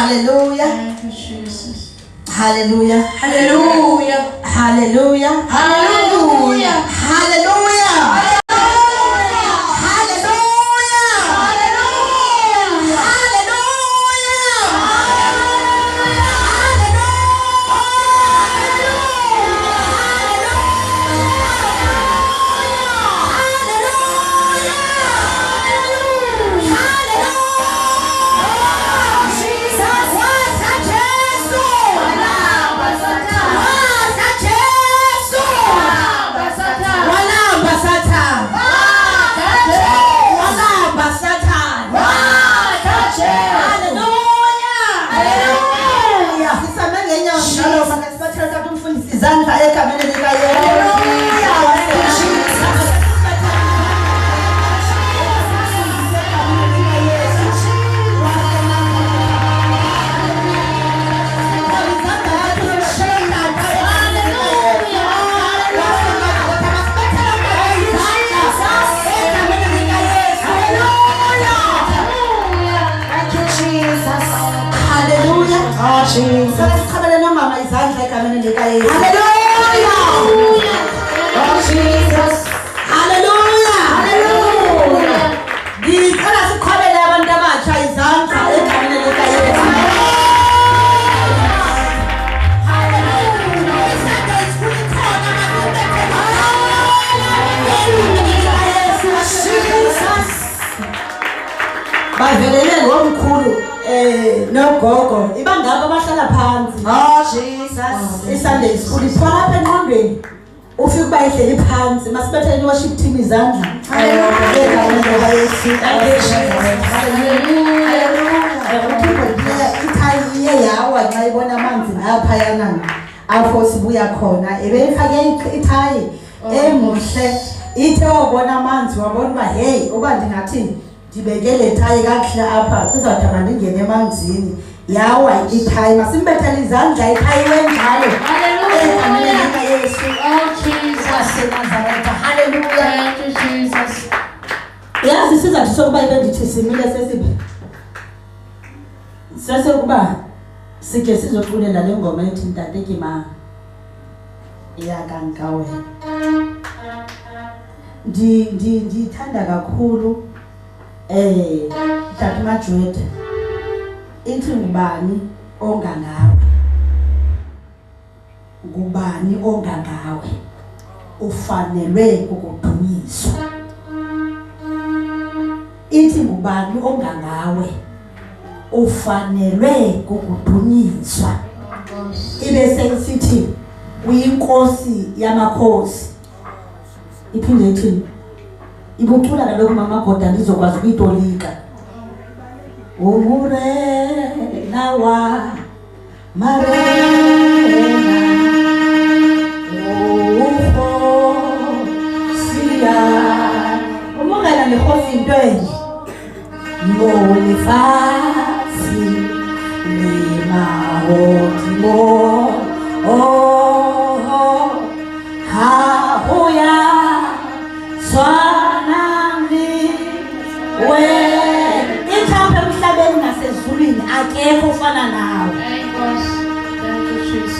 Hallelujah. Thank you, Jesus. Hallelujah. Hallelujah. Hallelujah. Hallelujah. Hallelujah. Bavelele ngomkhulu nogogo ibangaba bahlala phansi. Jesus. iSunday school isifaka apha engqondweni. Ufike kuba ihleli phansi masibethele worship team izandla. Hallelujah. Ithayi yawa xa ibona amanzi lapha yana. Apho sibuya khona ebeyifake ithayi emuhle. Ithe wabona amanzi wabona uba hey uba ndingathi ndibekele ithayi kakuhle apha kuzawuthi mandingene emanzini yawa ithayi masimbethele izandla ithayi wenjalo. Hallelujah. Oh Jesus. Hallelujah. Thank you Jesus. Yazi sizathu sokuba ibendithi simile sesiphi sesekuba sike sizoculela le ngoma ethi Ntate Kima iyakankawe. Ndithanda kakhulu Tata Majwede ithi ngubani ongangawe, ngubani ongangawe ufanelwe ukudunyiswa. Ithi ngubani ongangawe ufanelwe ukudunyiswa. Ibe sesithi uyinkosi yamakhosi. Iphinde ithi ibucula kaloku mama goda ndizokwazi ukuyitolika. Umure nawa marena oh siya umongela nekhosi into enye molifasi limahoti mo oh ha hoya swanami we ithambe emhlabeni nasezulwini akekho ufana nawe.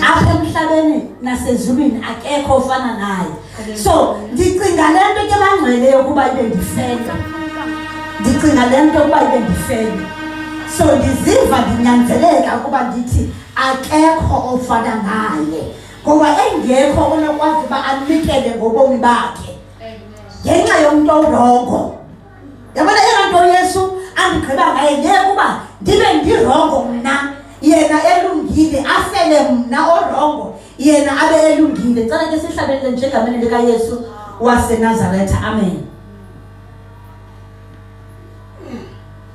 Apha emhlabeni nasezulwini akekho ufana naye. So ndicinga lento ke bangcwele yokuba ibe ndifele. Ndicinga lento yokuba ibe ndifele. So ndiziva ndinyanzeleka ukuba ndithi akekho ofana naye ngoba engekho onokwazi uba anikele ngobomi bakhe ngenxa yomntu orongo. Yabona yena nto Yesu andigqiba ngaye ngeke uba ndibe ndirongo mna yena elungile afele mna orongo yena abe elungile. Cela ke sihlabelele njengamene lika Yesu waseNazaretha. Amen.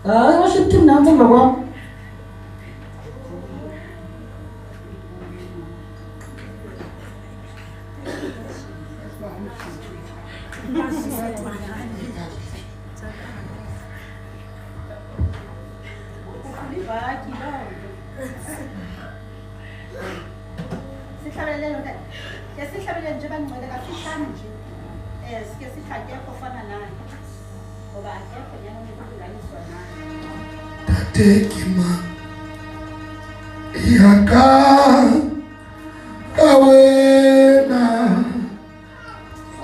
Worship team now ngemva kwami. Sihlabelele nje bangcwele kafihlane nje. Sike sithi akekho ofana naye. Ngoba akekho yena umuntu ulinganiswa naye. Tate Kima Awena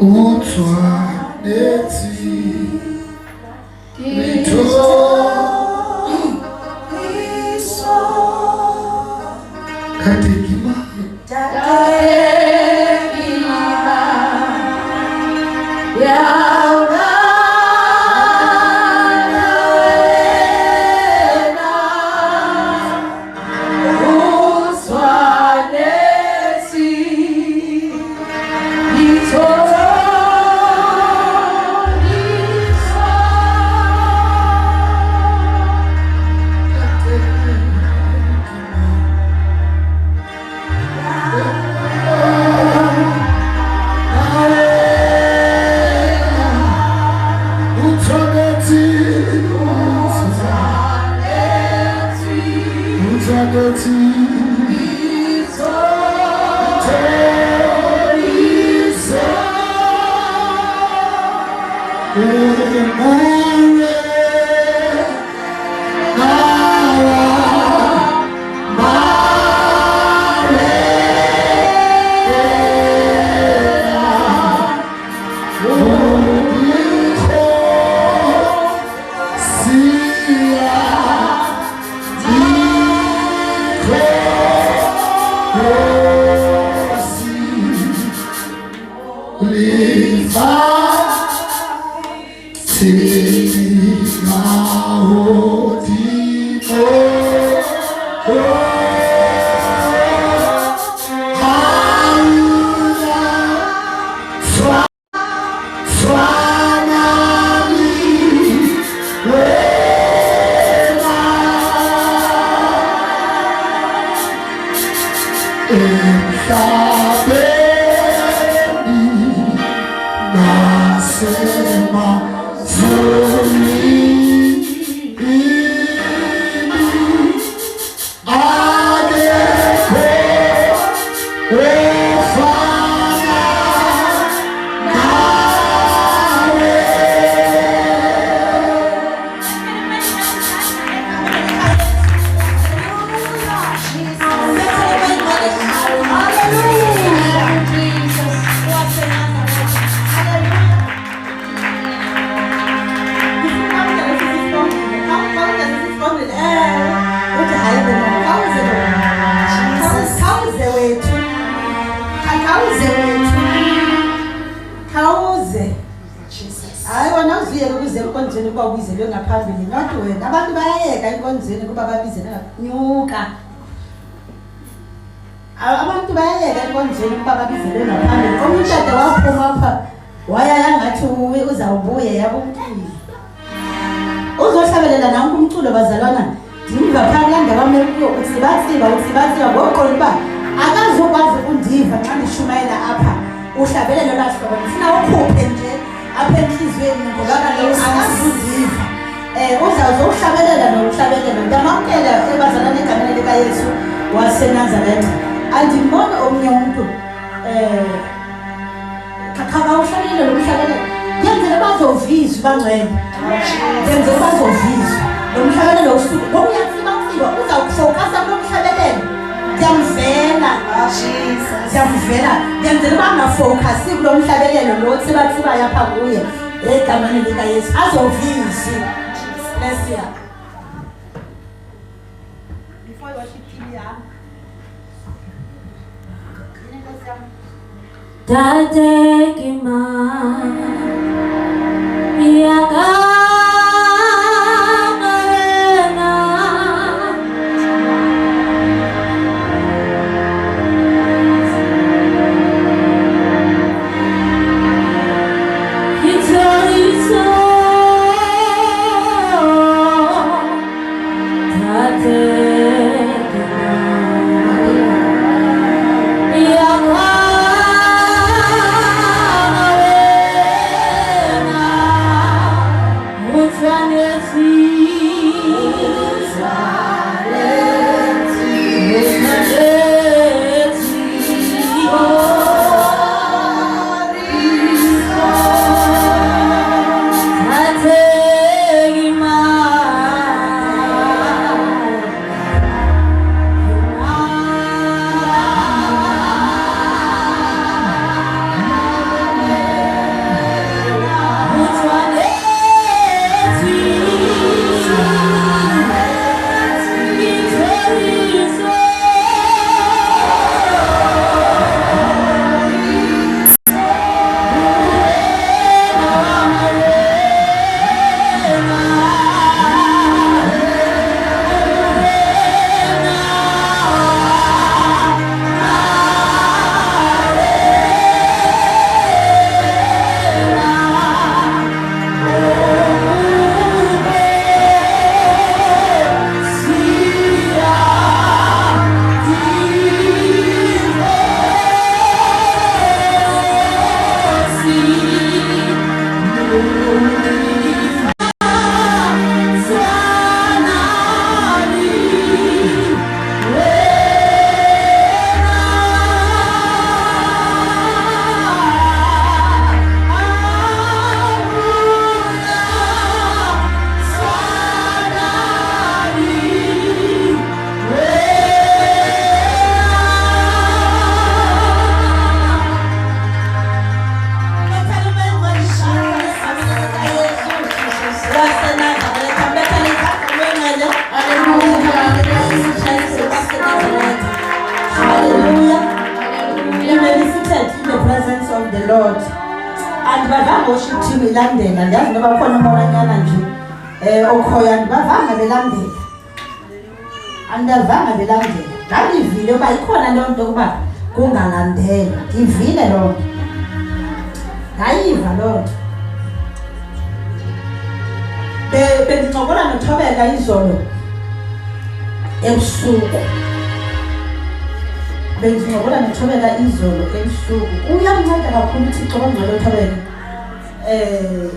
utwa neti mito katikima abantu bayayeka enkonzweni ukuba babizele ngaphambili. Umshado waphuma apha waya ngathi uzawubuye yabo umculo. Uzohlabelela nanku umculo bazalwana. Ndimva phakathi ndawo amekuyo usibatsiba ngoqola uba akazokwazi ukundiva xa ndishumayela apha. Uhlabelelo lahlobo ufuna ukhuphe nje apha enhliziyweni ngoba kaloku akazuziva. Uzawuhlabelela nokuhlabelela. Ndamamkela ebazalwane egameni likaYesu waseNazaretha. Andibona omnye umuntu khawuhlabelela nomhlabelela. Yenzele bazovizwa bangcwele. Yenzele bazovizwa. Nomhlabelela usuku ngokuyatsiba uzawufokasa nomhlabelela. Ndiyamvela. Ndiyamvela. Yenzele bangafokasi kulo mhlabelelo lo sebatsibayo apha kuye egameni likaYesu azovizwa. Let's see. Before you worship Tate kima yaga of the Lord. Andibavanga worship team ilandela, ndiyazi noba khona umoranyana nje okhoyo andibavanga belandela. Andivanga belandela. Ndandivile uba ikhona loo nto ukuba kungalandelwa. Ndivile loo nto. Ndayiva loo nto. Bendincokola noThobeka izolo ebusuku. Bendincokola noThobeka izolo ebusuku. Uyamnceda kakhulu uThixo kwangcwele uThobeka.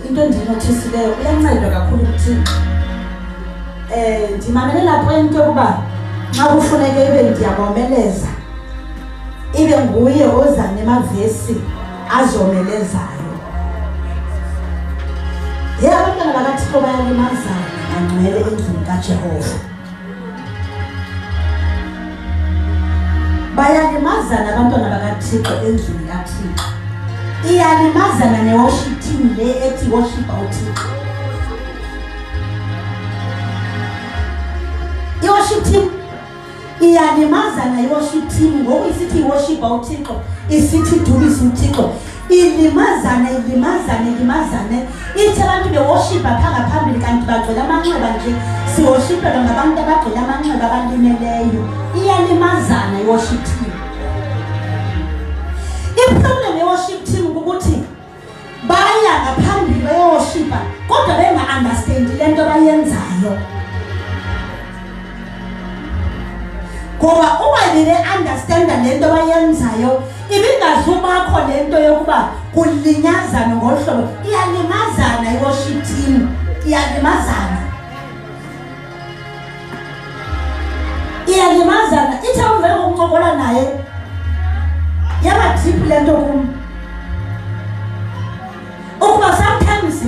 Into endinothisileyo uyanceda kakhulu uThixo. Ndimamele lapho into yokuba xa kufuneke ibe ndiyabomeleza ibe nguye oza nemavesi azomelezayo. Abantwana bakaThixo bayalimazana bangcwele endlini kaJehova. Bayalimazana abantwana bakaThixo endlini kaThixo. Iyalimazana ne-worship team le ethi worship uThixo. I-worship team iyalimazana i-worship team ngoku isithi worship uThixo isithi dulisa uThixo. Ilimazane ithi abantu be-worship apha ngaphambili kanti bagcwele amanxeba nje siworshipelwa ngabantu abagcwele amanxeba abalimeleyo. Iyalimazana i-worship team. Iproblem ye-worship team kukuthi baya ngaphambili beyoworshipa kodwa benga-understandi le nto bayenzayo. Ngoba uma bebe-understanda le nto bayenzayo ibingazubakho le nto yokuba kulinyazana ngolu hlobo. Iyalimazana i-worship team. Iyalimazana. Ithi awuvele ngokuncokola naye yaba deep le nto kum. Ukuba sometimes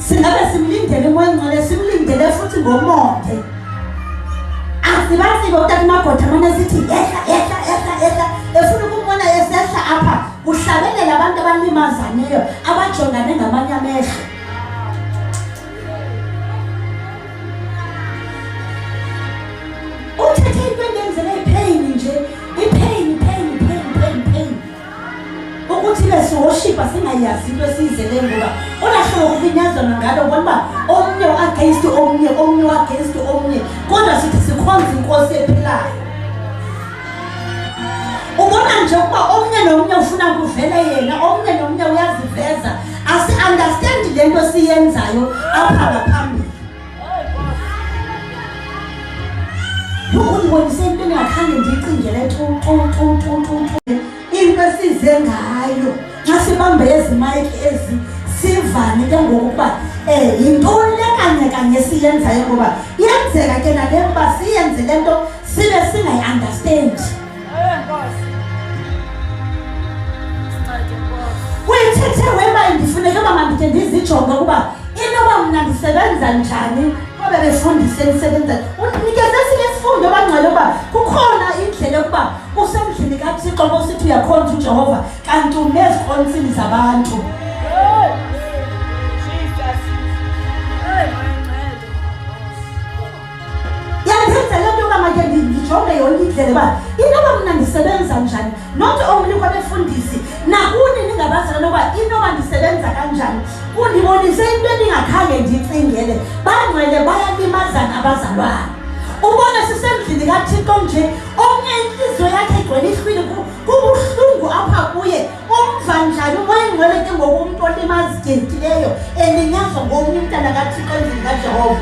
singabe simlindele uMoyengcwele simlindele futhi ngomonde. Asibathi utata uMagotha manje sithi ehla efuna ukubona esehla apha kuhlabelela abantu abalimazaneyo abajongane ngamanye amehlo. Uthethe into engenzele ipain nje, ipain. Ukuthi besiwoshipa singayazi into esiyizele ngoba olahlobo kufinyazana ngalo ngoba omnye against omnye kodwa sithi sikhonza inkosi ephilayo. Ubona nje ukuba omnye nomnye ufuna kuvele yena, omnye nomnye uyaziveza. Asi-understand le nto siyenzayo apha ngaphambili. Ukundibonise into engakhange ndiyicingele into esize ngayo xa sibambe ezi mayiki ezi sivane ke ngokuba yintoni le kanye siyenzayo ngoba iyenzeka ke nale kuba siyenze le nto sibe singayi-understand. Uyithethe weba ndifuneke uba mandikhe ndizijonge ukuba inoba mna ndisebenza njani ngoba befundise ndisebenza. Unikeze esinye isifundo bangcwele uba kukhona indlela yokuba usendlini kaThixo bosithi uyakhonza uJehova kanti unezikonsini zabantu. Yandenza le nto uba manje ndijonge yonke indlela uba inoba mna ndisebenza njani, not only kwabefundisi nakuni ningabazana noba inoba ndisebenza kanjani. Undibonise into endingakhange ndicingele. Bangcwele bayalimazana abazalwane. Ubona sisendlini kaThixo nje omnye inhliziyo yakhe igcwele ihlwili kubuhlungu apha kuye. Umva njani uMoyengcwele ke ngokumuntu olimazidentileyo elinyazwa ngomnye umntana kaThixo endlini kaJehova.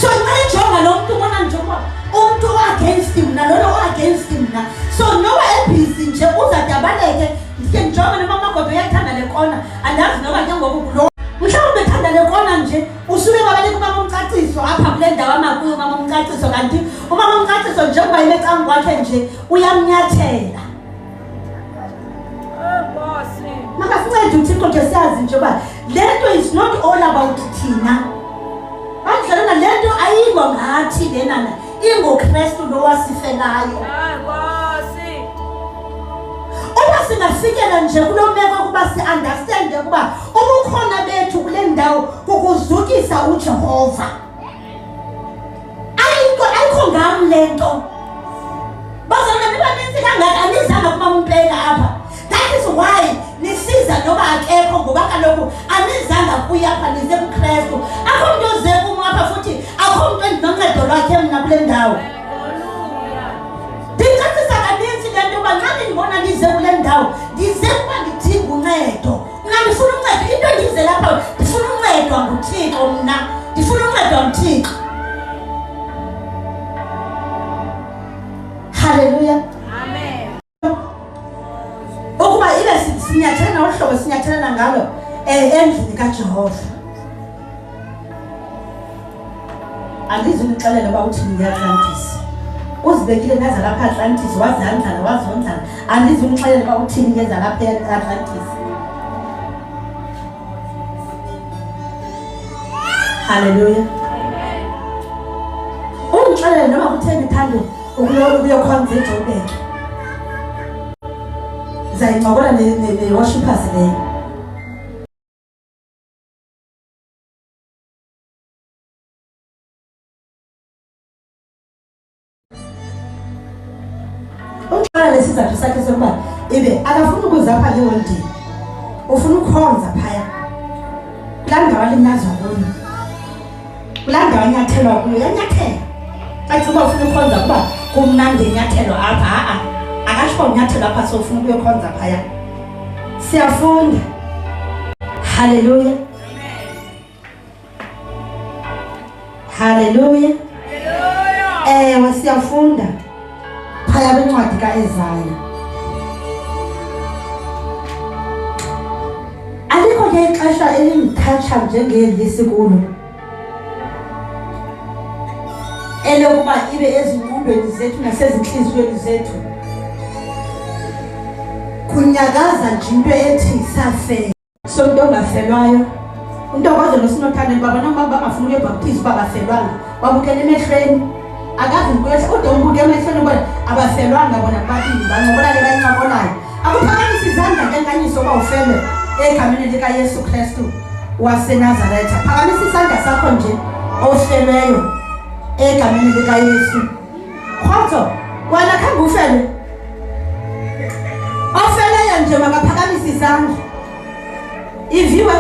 So ngiyijonga lo muntu ubona njengoba umuntu o-against mna lona o-against mna. So noba ebhizi nje uzadabaleke ndike ngijonge noma uMagotha uyathanda le kona andazi noba ke ngoku mhlawumbe ethanda le kona nje usuke babaleka umama uMcaciso apha kule ndawo amakuyo umama uMcaciso kanti umama uMcaciso njengoba yile cangu kwakhe nje uyamnyathela. Makasincede uThixo nje siyazi nje uba le nto is not all about thina. Andlelana le nto ayingo ngathi lenana ingoKristu lo wasifelayo. Uma singafikela nje kulo meko ukuba si-understande ukuba ubukhona bethu kule ndawo kukuzukisa uJehova. Ayikho ngam le nto. Bazalwane bebaninzi kangaka nizama kuma nompela apha. That is why nisiza noba akekho ngoba kaloku anizanga kuya apha nize kuKristu. Akho umuntu oze kumo apha futhi akho umuntu endinoncedo lwakhe mna kule ndawo. Ndicacisa kaninzi le nto uba nxa ndibona ndize kule ndawo ndize kuba ndidinga uncedo. Mna ndifuna uncedo, into endize lapha ndifuna uncedwa nguThixo mna. Ndifuna uncedwa nguThixo. Hallelujah. Amen. Ukuba ile sinyathela uhlobo sinyathela ngalo endlini kaJehova. Andizunixelela uba uthini ngeAtlantis. Uzibekile naza lapha Atlantis wazandlala wazondlala. Andizunixelela uba uthini ngenza lapha eAtlantis. Hallelujah. Ungixelela noma kutheni thando ukuyokhonza eJoburg. Zayincokola ne-worshippers leyo. Ungixelela lesizathu sakhe sokuba ibe akafuni ukuza apha ngeholidini. Ufuna ukukhonza phaya. Kulaa ndawo alinazwa kuyo. Kulaa ndawo anyathelwa kuyo yanyathela. Xa ufuna ukukhonza kuba kumnandi inyathelo apha akasho unyathelo apha sofuna ukuyokhonza phaya. Siyafunda. Hallelujah. Hallelujah. Ewe siyafunda phaya kwincwadi kaEzaya. Alikho ke ixesha elingithatsha njengeli sikulo elokuba ibe ezingqondweni zethu nasezinhliziyweni zethu kunyakaza nje into ethi safe. So into ongafelwayo untokozo noSinothanda baba noma bangafuna ukuyobhaptiza babafelwanga babukela emehlweni akazi ukuyehla kodwa umbuke emehlweni bona abafelwanga bona babili bancokola le bayincokolayo. Akuphakamisa izandla ngenkanyiso uba ufele egameni likaYesu Kristu waseNazaretha. Phakamisa isandla sakho nje ofelweyo egameni likaYesu. Khotho wena khambe ufele ofeleyo nje makaphakamisa isandla. Iviwe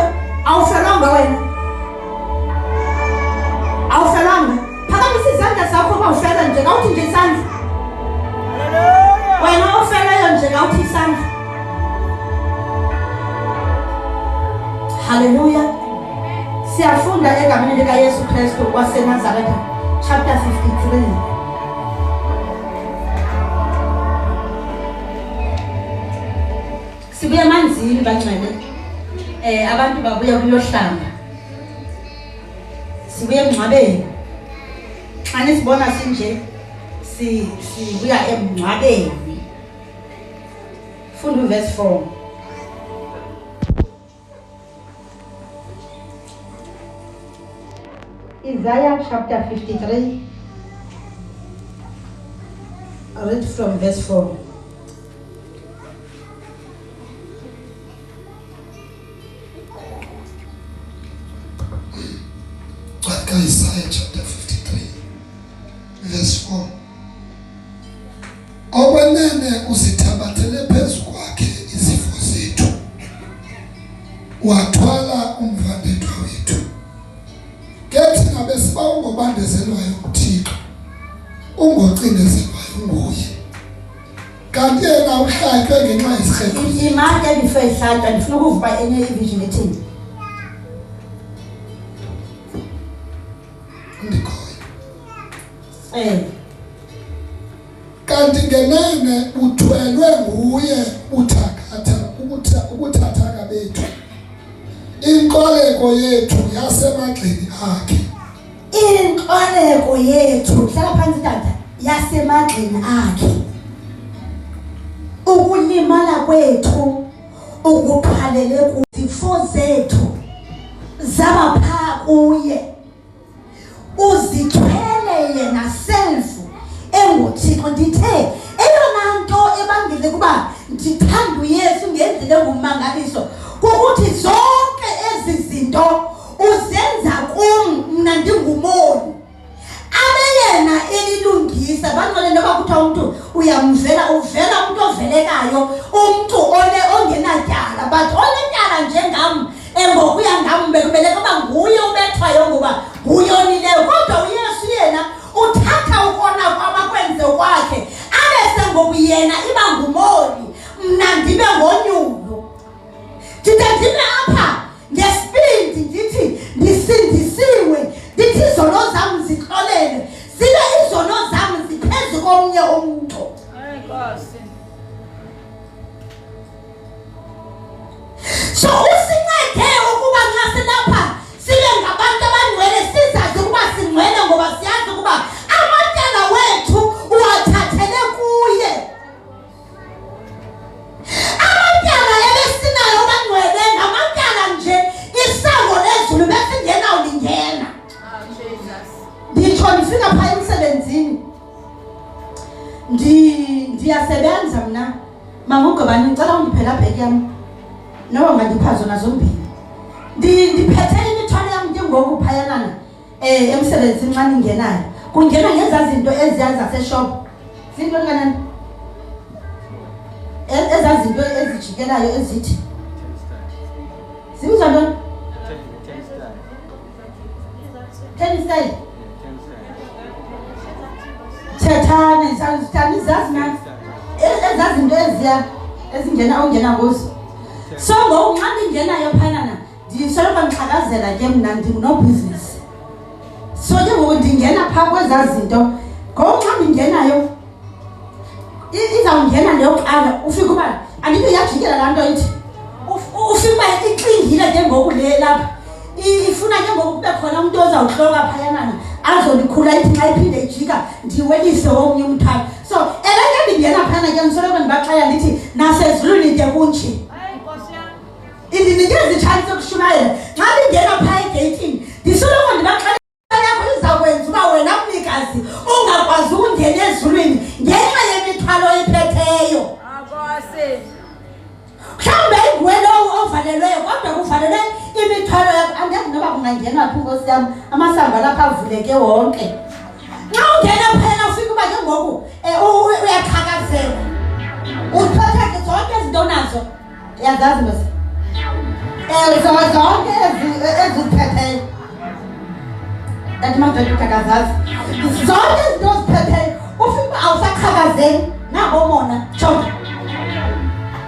awufelwanga wena, awufelwanga. Phakamisa izandla zakho uba ufele nje kawuthi nje isandla. Wena ofeleyo nje kawuthi isandla. Hallelujah. Siyafunda egameni likaYesu Kristu waseNazaretha chapter 53. Sibuya emanzini bangcwele. Abantu babuya kuyohlamba. Sibuya emngcwabeni. Xa nisibona sinje sibuya emngcwabeni. Funda verse 4. Isaiah chapter 53. I'll read from verse 4. Isaiah chapter 53 verse 4. Okwenene uzithabathele phezu kwakhe izifo zethu, wathwala umvandedwa wethu. Kethi ngabe siba ungobandezelwayo uThixo, ungocindezelwayo nguye. Kanti yena uhlatywe ngenxa yesirheqo. Imali ebifo ihlatywa ndifuna ukuvuba enye ivision ethini. Kanti ngenene uthwelwe nguye ubuthathaka bethu, inkoleko yethu yasemagxeni akhe. Inkoleko yethu, hlala phansi tata, yasemagxeni akhe. Ukulimala kwethu ukuphalele kuzifo zethu zaba phaa kuye. Uzithwele yena self enguThixo. Ndithe eyona nto ebangele kuba ndithanda uYesu ngendlela engumangaliso ukuthi zonke ezi zinto uzenza kum mna ndingumoni. Abe yena elilungisa bangcwele noba kuthiwa umuntu uyamvela uvela umuntu ovelekayo nayo umuntu ongenatyala, but onetyala njengam ngokuya ngam bekumele kuba nguye ubethwayo ngoba nguye onileyo. Kodwa uYesu yena uthatha ukona kwabakwenze kwakhe abese ngokuyena iba ngumoli, mna ndibe ngonyulo. Ndide apha ngesibindi ndithi ndisindisiwe, ndithi izono zam zixolele, zibe izono zam ziphezu komnye umntu. So usincede ukuba nxa silapha sibe ngabantu abangcwele, sizazi ukuba singcwele ngoba siyazi ukuba amatyala wethu uwathathele kuye. Amatyala ebesinayo abangcwele ngamatyala nje isango lezulu besingena ulingena. Nditsho ndifika phaa emsebenzini ndiyasebenza mna. Mama uGqibani ngicela undiphela bheki yam. Noba ngandipha zona zombini. Ndiphethe imithwalo yam ke ngoku phayanana emsebenzini xa ningenayo. Kungena ngeza zinto eziya zaseshop. Zinto kanani? Eza zinto ezijikelayo ezithi. Zibizwa ntoni? Tennis style. Thethane, sithanda izazi na. Eza zinto eziya ezingena ongena kuzo. So ngoku nxa ndingenayo phanana ndisoloko ndixhakazela ke mna ndingunobusiness. So ke ngoku ndingena phaa kwezaa zinto. Ngoku nxa ndingenayo izawungena leyokuqala ufike uba andithi yajikela laa nto ithi ufike uba iklingile ke ngoku le lapha. Ifuna ke ngoku kube khona umntu ozawuhloka phayanana azolikhula ithi xa iphinde ijika ndiwelise womnye umthwalo. So eleke ndingena phana ke ndisoloko ndibaxela ndithi nasezulwini de kunje. Indinikeza itshansi yokushumayela xa ndingena phaa egeyithini ndisoloko ndibaxela yakho izawukwenza uba wena mnikazi ungakwazi ukungena ezulwini ngenxa yemithwalo ephetheyo. Mhlawumbe inguwe lowo ovalelweyo kodwa kuvalelwe imithwalo yakho. Andazi noba kungangenwa phi Nkosi yam, amasango alapha avuleke wonke. Xa ungena phela ufike uba ke ngoku uyaqhakazela uphethe zonke izinto nazo. Yazazi Nkosi zonke eziphetheyo. Ndathi madoda ukakazazi zonke izinto oziphetheyo ufike uba awusaqhakazeli. Nabo mona jonga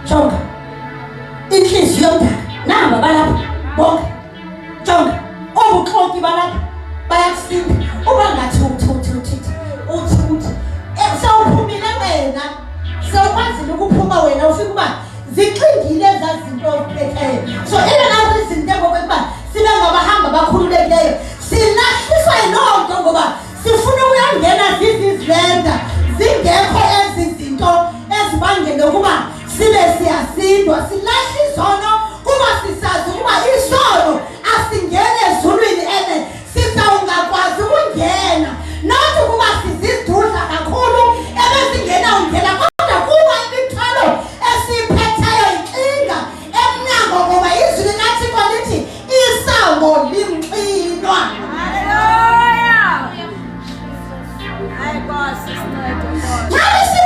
jonga inhliziyo yomdaka naba balapha bonke jonga obuxoki balapha bayakusinda uba ngathi uthi sewuphumile wena, sewukwazile ukuphuma wena. Ufike uba ziklingile ezaa zinto oziphetheyo. So nazo izinto ngokuba sibe ngabahamba bakhululekileyo silahliswa yiloo nto ngoba sifuna uyangena zizizilenda zingekho ezi zinto ezibangele ukuba sibe siyasindwa. Silahla izono kuba sisazi ukuba isono asingene ezulwini ene sizawungakwazi ukungena. Not ukuba sizidudla kakhulu ebezingena ungena, kodwa kuba imithwalo esiphetheyo iklinga emnyango ngoba izwi likaThixo lithi isango limxinwa. Hallelujah.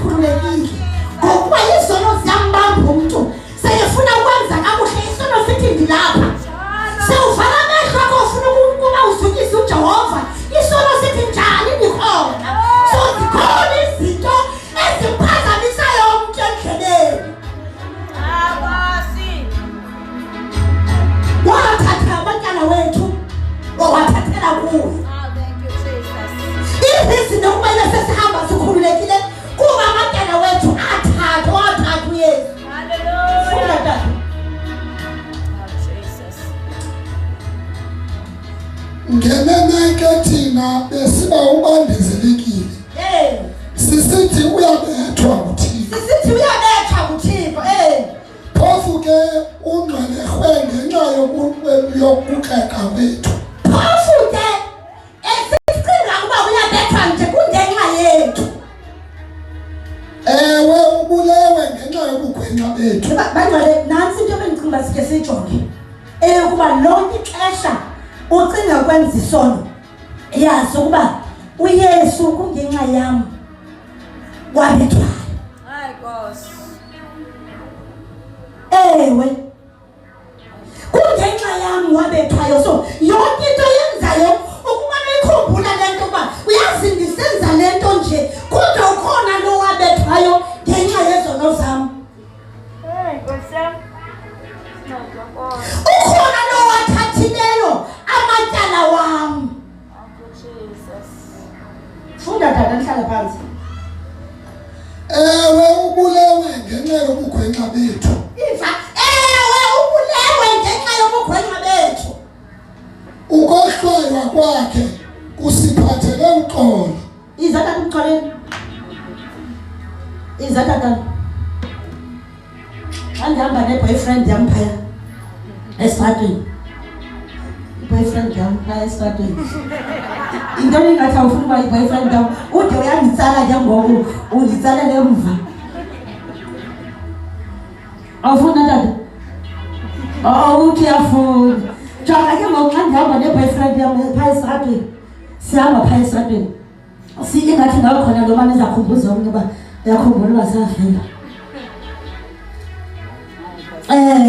ungakhululekile ngokuba izono ziyambamba umntu seyefuna ukwenza kakuhle isono sithi ndilapha sewuvala amehlo akho ufuna ukuba uzukise uJehova isono sithi njani ndikhona so zikhona izinto eziphazamisayo umntu endleleni wathatha abantwana wethu wawathathela kuyo izinto kumele sesihamba sikhululekile kuba abantwana wethu wathatha uYesu. ngeneneke thina besiba ubandezelekile sisithi uyabethwa nguThixo phofu ke ungcwelerhwe ngenxa yokukreka kwethu phofu ke esicinga ukuba uyabethwa nje kungenxa yethu ewe ubulewe ngenxa yobukhwenya bethu bangcwele nansi into bendicinga uba sike siyijonge eyokuba lonke ixesha ucinga ukwenza isono yazi ukuba uYesu kungenxa yam wabethwayo. Ewe kungenxa yam wabethwayo so yonke into yenzayo ukuba nayikhumbula le nto uba uyazi ndisenza le nto nje kodwa ukhona lo wabethwayo ngenxa yezono zam ukhona lo wathathileyo amatyala wam. Funda tata ndihlala phansi. Ewe ubulewe ngenxa yobukhwenya bethu Iva ewe ubulewe ngenxa yobukhwenya bethu ukohlwaywa kwakhe kusiphathele uxolo. Izatata umxoleni izatata andihamba ne-boyfriend yam phaya esitratweni i-boyfriend yam phaya esitratweni intoni ingathi awufuna uba i-boyfriend yam ude uyanditsala ke ngoku unditsalele emva awufuna tata uthi uyafuna jonga ke ngoku xa ndihamba ne-boyfriend yam phaya esitratweni sihamba phaya esitratweni ingathi ngakhona lo mane izakhumbuza omnye uba uyakhumbula uba siyafela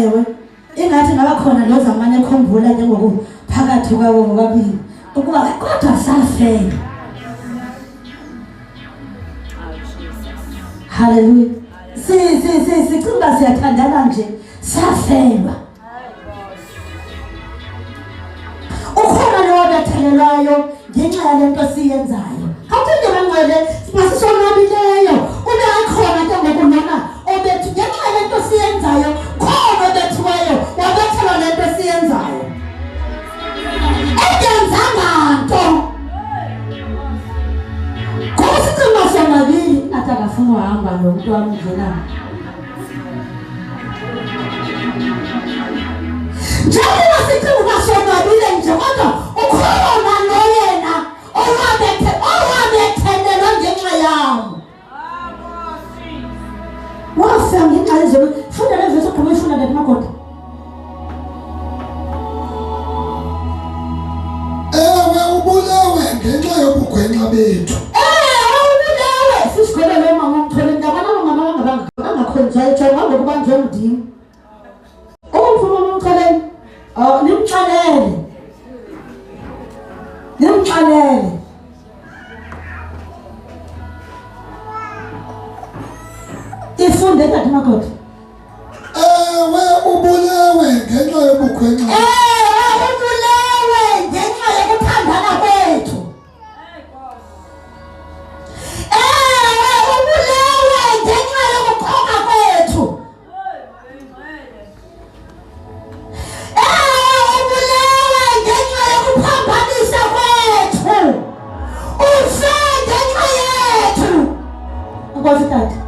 ewe ingathi ngabakhona lo zamane ekhumbula ke ngoku phakathi kwabo bobabili ukuba kodwa safela. Haleluya. Sicinga siyathandana nje safelwa. Ukhona lo wabethelelwayo ngenxa yale nto siyenzayo. Kaphinde bangcwele masisonwabileyo ube akhona ke ngokunona obethi ngenxa yale nto siyenzayo khona obethiweyo wabethelwa le nto siyenzayo engenzanga nto kusicima sonwabile nathi akafuna uhamba lo mntu wamdlelayo njengoba sicinga sonwabile nje kodwa ukhona lo yena owabethelelwa ngenxa yam wafa ngenxa yezono. Funda le vesi ogqiba uyifunda ndati magoda. Ewe ubulewe ngenxa yobukhwenya bethu ubulewe sisigwelele mama umthole ndabana mama bangakhonzayo jonga ngokuba njengudini umfuma umxoleni nimxalele ifunde ndati magoda. Ewe ubulewe ngenxa yobukhwenya ubulewe ngenxa yokuthandana kwethu. Ubulewe ngenxa yokuqoka kwethu. Ubulewe ngenxa yokuphambanisa kwethu. Ufe ngenxa yethu. Nkosi tata.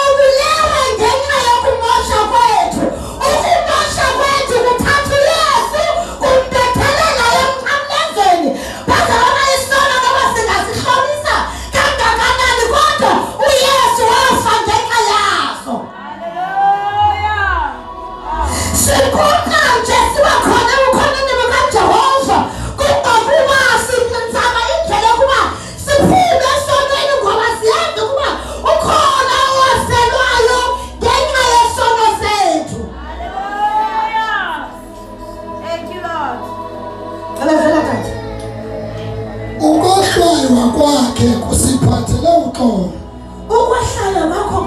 Ubulewe ngenxa yokumosha kwethu. Ukumosha kwethu kuthatha uYesu kumbethelela emnqamlezweni baze baba isono ngoba singasihlomisa kangakanani kodwa uYesu wafa ngenxa yaso. Sikhona nje sibakhona ebukhoneni bukaJehova kungokuba sizama indlela yokuba siphume kwakhe kusiphathele uxolo. Ukwahlala kwakho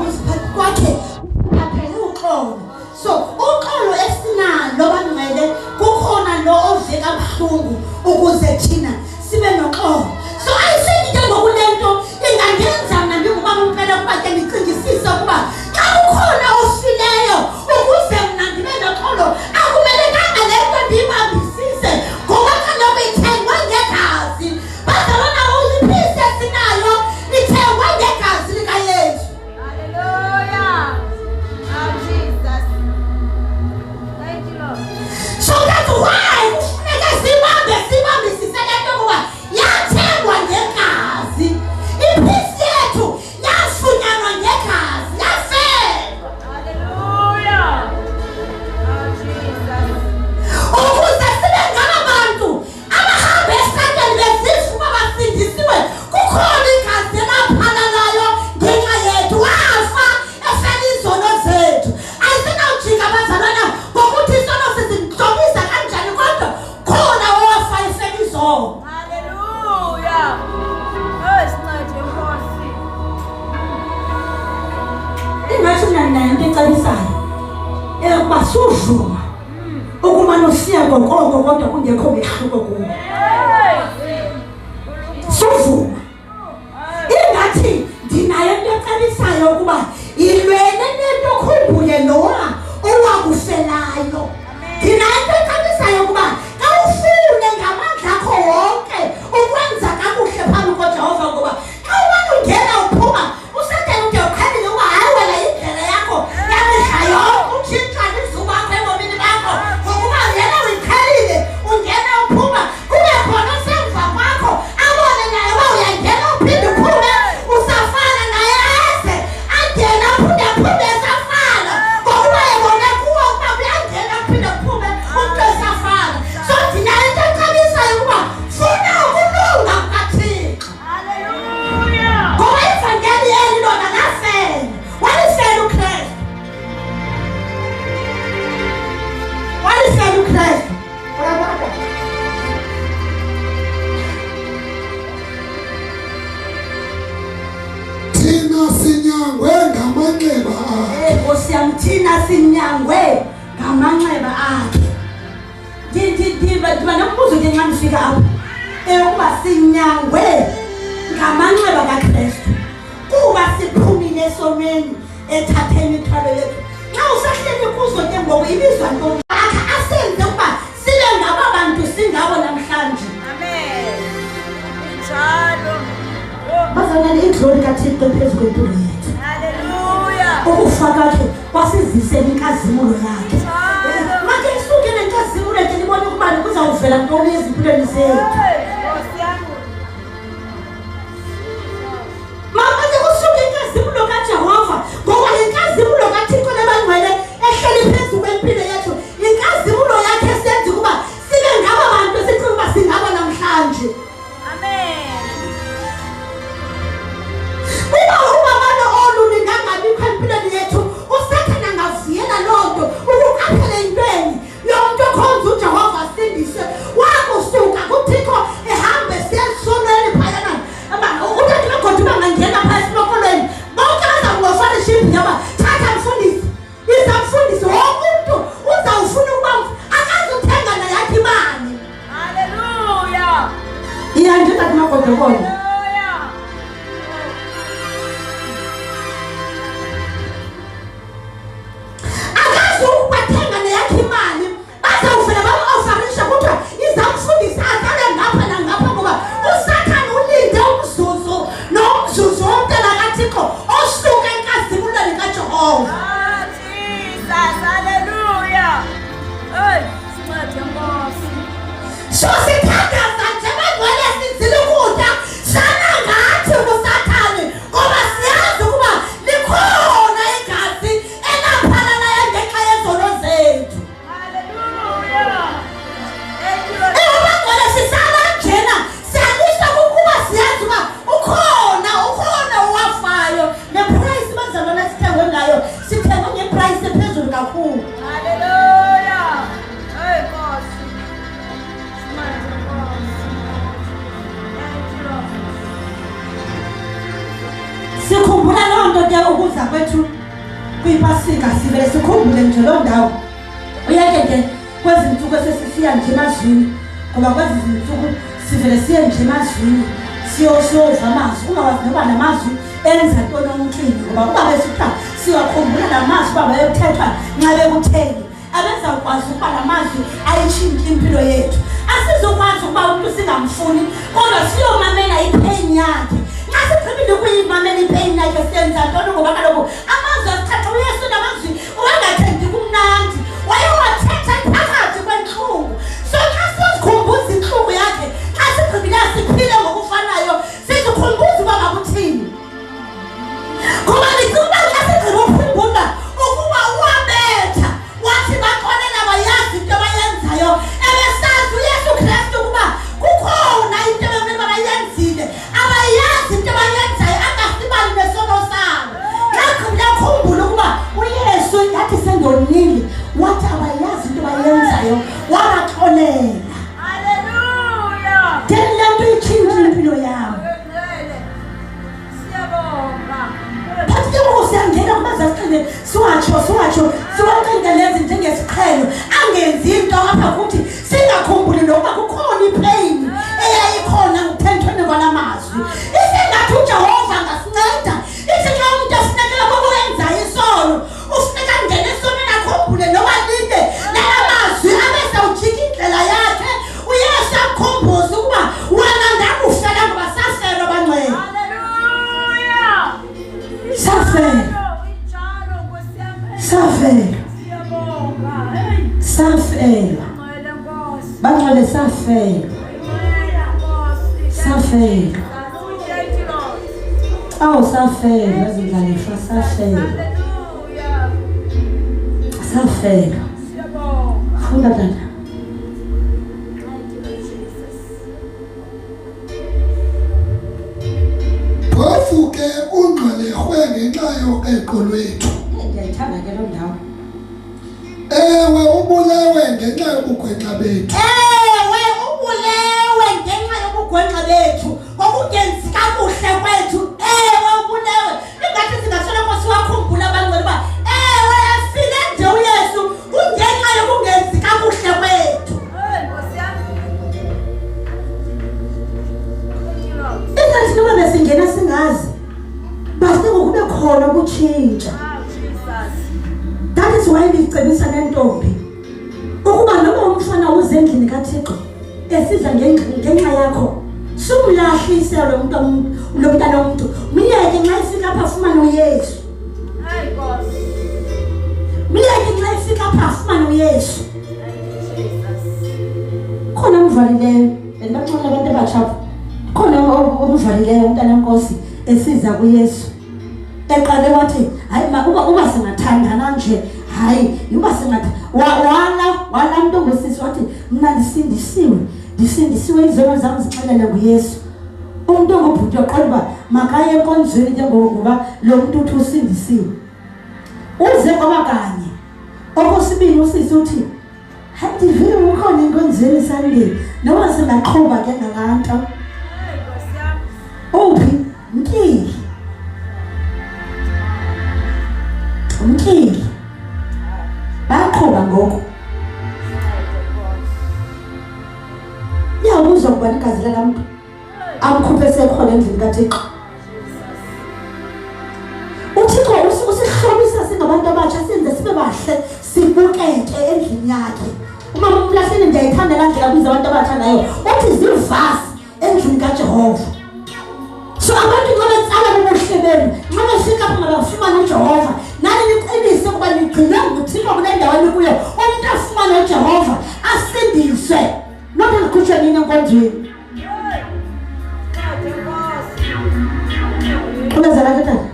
kwakhe kusiphathele uxolo. So uxolo esinalo bangcwele kukhona lo oveka kabuhlungu ukuze thina sibe noxolo. So ayisengike ngokunento ingangenza nami ukuba ngempela kuba ke ngicingisisa ukuba xa kukhona ofileyo ukuze mina ndibe noxolo akumele kanga lento ndiyibambisise ngoba kaloku ithengwe ngegazi. Bazalwana uyiphise sinayo ithengwe ngegazi likaYesu. Hallelujah. Oh, Jesus. Thank you, Lord. So that's why kufuneka sibambisise lento kuba yathengwa ngegazi. Iphisi yethu yafunyanwa ngegazi yafelwa. Hallelujah. Oh, Jesus. Ukuze sibe ngabantu abahamba esandleni bezizwe uba basindisiwe kukhona igazi elaphalalayo ngenxa yethu wafa efela izono zethu. Ayisinawujika abazalwana ngokuthi isono sizimjobisa kanjani kodwa khona owafa efela izono. Hallelujah. Oh, it's not your mercy. Ingathi mna nento ecabisayo eyokuba suvuma ukuba nosiya ngokoko kodwa kungekho mehluko kuwo. Suvuma ingathi ndinayo into ecabisayo ukuba ilwele nento khumbule Noah owakufelayo. Ndinayo into ecabisayo ukuba kawufune ngamandla akho wonke ukwenza kakuhle phambi koJehova ngoba xa umane ungena uphuma uSathane ude ukhalile uba hayi wena indlela yakho yamihla yonke utshintsha izuba akho ebomini bakho ngokuba yena uyikhalile ungena uphuma kube khona osemva kwakho abone naye uba uyangena uphinde uphume usafana naye eze angena aphinde esafana ngokuba ebone kuwo ukuba uyangena aphinde uphume umntu esafana. So ndinayo into ecabisayo ukuba funa ukulunga kukaThixo. Hallelujah. Ngoba ivangeli eli lona lafela. Walifela uKristu. Walifela uKristu. Thina sinyangwe ngamanxeba akhe. Nkosi yami thina sinyangwe ngamanxeba akhe. Ndiba nombuzo ke nxa ndifika apho ukuba sinyangwe ngamanxeba kaKristu kuba siphumile esonweni ethathe imithwalo yethu. Xa usahleli kuzo ke ngoku ibizwa ntoni akhe asenze ukuba sibe ngaba bantu singabo namhlanje. Amen. Injalo. Oh, Bazalwane iglori kaThixo phezu kwempilo yethu. hallelujah. Ukufa kwakhe kwasizise inkazimulo yakhe. Manje isuke nenkazimulo yakhe libone ukuba kuzawuvela ntoni ezimpilweni zethu. Hey, Nkosi yami. Manje kusuke inkazimulo kaJehova ngoba inkazimulo kaThixo nebangcwele ehleli phezu kwempilo yethu. Inkazimulo yakhe esenza ukuba sibe ngaba bantu sicinga ukuba singaba namhlanje. Amen. Uba ubabalo olu lingangabikho empilweni yethu uSathane angavuyela loo nto ukuqaphela intweni yomntu okhonza uJehova asindise wakusuka kuThixo ehambe esiya esonweni phayana uthathe begoda uba ngangena phaya esilokolweni bonke bazamngofana ishibhi yaba thatha mfundisi izamfundisi wonke umntu uzawufuna ukuba akazuthenga nayakho imali. Hallelujah. Iyandithathi magodokolo Hallelujah. akazukubathenga neyakho imali bazawuvela bam-ofarisha kuthiwa izamfundisa azale ngapha nangapha ngoba uSathane ulinde umzuzu nomzuzu womntana kaThixo osuka enkazimulweni kaJehova. Oh, Jesus. Hallelujah. Hey, sincede Nkosi. So sithandaza nje bangcwele sizile ukutya sikhumbula loo nto ke ukuza kwethu kwipasika sivele sikhumbule nje loo ndawo. Uyake ke kwezi ntsuku esesisiya nje emazwini ngoba kwezi ntsuku sivele siye nje emazwini siyova amazwi ungawazi noba namazwi enza ntoni omntwini ngoba uba besithiwa siwakhumbula namazwi uba bayothethwa nxa bekutheni abezawukwazi ukuba namazwi ayitshintshe impilo yethu. Asizokwazi ukuba umntu singamfuni kodwa siyomamela ipheyini yakhe. Nxa sigqibile ukuyimamela ipheyini yakhe siyenza ntoni ngoba kaloku amazwi asithatha uyesu namazwi wangathendi kumnandi wayewathetha phakathi kwentlungu. So nxa sizikhumbuza intlungu yakhe nxa sigqibile siphile ngokufanayo sizikhumbuza uba makuthini ngoba ndicinga uba nxa sigqiba ukukhumbula ukuba uwabetha wathi baxolela bayazi into abayenzayo ebesazi uyesu kristu ukuba kukhona into ebemele bayenzile abayazi into abayenzayo angasibali nesono sabo. Nagqibile akhumbula ukuba uyesu yathi sendonile wathi abayazi into abayenzayo wabaxolela. Haleluya. Then le nto itshintshe impilo yam. Siyabonga. But ke ngoku siyangena kubazasiqine siwatsho siwacingelezi njengesiqhelo angenzi into apha kuthi singakhumbuli nokuba kukhona ipheyini eyayikhona ngokuthenthweni kwala mazwi. Isingathi uJehova angasinceda ithi xa umuntu efunekela kokuyenzayo isono ufuneka ngene esonweni akhumbule noba linde lala mazwi abesawujika indlela yakhe uyesu amkhumbuze ukuba wena ndakufela ngoba safelwa bangcwele. Haleluya. Safela. Injalo Nkosi yami. Safela. Siyabonga. Hey. Safela. Ngcwele Nkosi. Bangcwele safela. Ngcwele Nkosi. Safela. Thank you, Lord. Awu safela zindlalifa safela. Haleluya. Safela. Siyabonga. Funda tata. Thank you, Jesus. Phofu ke ungqalehwe ngenxa yoqeqo lwethu. Ndiyayithanda ke loo ndawo. Ewe ubulewe ngenxa yobugwenxa bethu. Ewe ubulewe ngenxa yobugwenxa bethu ngokungenzi kakuhle kwethu. Ewe ubulewe ingathi singasoloko siwakhumbula abangcwele uba ewe efile nje uyesu kungenxa yokungenzi kakuhle kwethu. Hey, Nkosi yami. Thank you, Lord. Ingathi noba besingena singazi base ngokube khona ukutshintsha. Oh, Jesus. That is why ndicebisa nentombi ukuba noba umfana uze endlini kaThixo esiza ngenxa yakho sumlahlise lo mntana womntu myeke nxa ifika apha afumane uyesu. Hey, Nkosi. Myeke nxa ifika apha afumane uyesu. Thank you, Jesus. Khona umvalileyo bendibaxolela abantu abatshapha khona umvalileyo umntana wenkosi esiza kuyesu eqale wathi hayi uba singathandana nje hayi uba wala mntu ongusisi wathi mna ndisindisiwe izono zam zixelele nguyesu. Umntu ongubhuti oqonda uba makaye enkonzweni ke ngokuba lo mntu uthi usindisiwe uze kwaba kanye. Okwesibini usisi uthi hayi ndivile ukhona enkonzweni sandile noba singaqhuba ke ngalaa nto. Hey, Nkosi yami. Uphi Mkili Mkili baqhuba ngoku yabuza ukuba igazi lala mntu amkhuphe sekhona endlini kaThixo. uThixo usihlomisa singabantu abatsha senze sibe bahle sibukeke endlini yakhe. Umama umlahleni ndiyayithanda laa ndlela kuze abantu abatsha ngayo uthi zivasi endlini kaJehova. So abantu nxa betsala bobuhle benu nxa befika apho ngabafumana uJehova nani niqinise ukuba nigcine nguThixo kule ndawo nikuyo umuntu afumane uJehova asindiswe noba likhutshwe nini enkonzweni. Hey. Thank you, Nkosi. Ubezela ke tata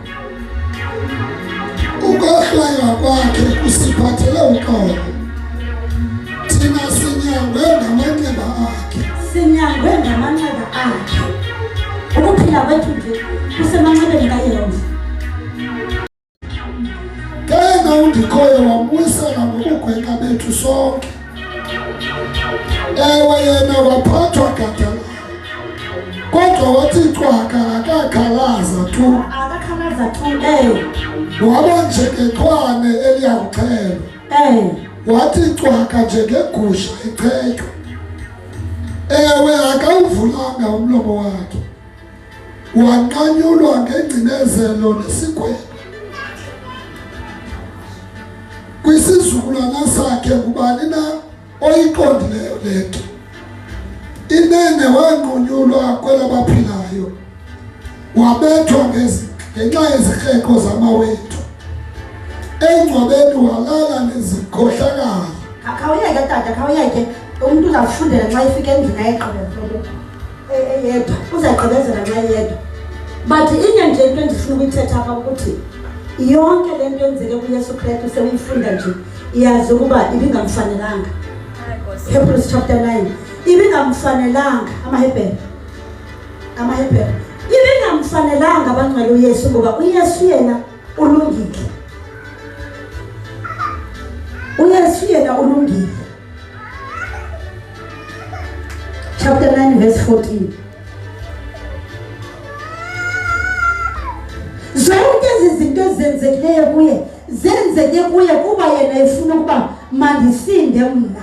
Ukwehlwaywa kwakhe kusiphathele uxolo. Thina sinyangwe ngamanxeba akhe. sinyangwe ngamanxeba akhe. Ukuphila kwethu nje kusemanxebeni kaYehova. Kena undikhoyo wambuyisela ngokugwenxa bethu sonke. Ewe yena waphathwa gadalala kodwa wathi cwaka akakhalaza tu. Akakhala chaza tu waba njengechwane eliyakuxhelwa wathi cwaka njengegusha ichetywa. Ewe akawuvulanga umlomo wakhe, wanqanyulwa ngengcinezelo nesigwebo. Kwisizukulwana sakhe ngubani na oyiqondileyo le nto? Inene wanqunyulwa kwelabaphilayo, wabethwa ngenxa yezikreko zamawethu, engcwabeni walala nezikhohlakala. Khawuyeke tata, khawuyeke. Umuntu uzafundela nxa ifika endlini ayegqibezele yedwa, uzayigqibezela nxa yedwa. But inye nje into endifuna ukuyithetha apha ukuthi yonke le nto yenzeke kuYesu Kristu sewuyifunda nje iyazi ukuba ibingamfanelanga. Hebrews chapter 9 ibingamfanelanga amaHebheru ibingamfanelanga abangcwele uYesu ngoba uYesu yena ulungile. uYesu yena ulungile. Chapter 9 verse 14. Zonke izinto ezenzekileyo kuye zenzeke kuye kuba yena efuna ukuba mandisinde mna.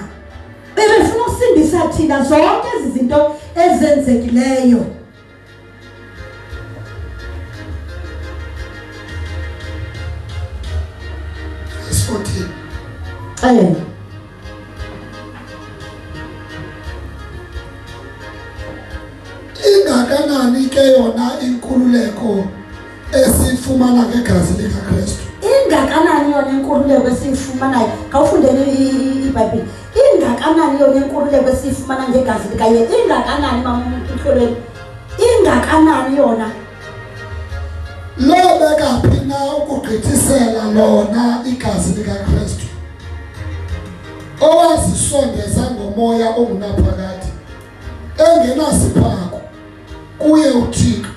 Bebefuna ukusindisa thina zonke izinto ezenzekileyo. Verse 14. Ingakanani ke yona inkululeko esifumana ngegazi likaKristu? Ingakanani yona inkululeko esifumanayo? Kawufundele iBhayibhile. Ingakanani yona inkululeko esifumana ngegazi likaYesu? Ingakanani mamuhlolweni? Ingakanani yona? Lobeka phi na ukugqithisela lona igazi likaKristu, owazisondeza ngomoya ongunaphakade, engenasiphako kuye uThixo,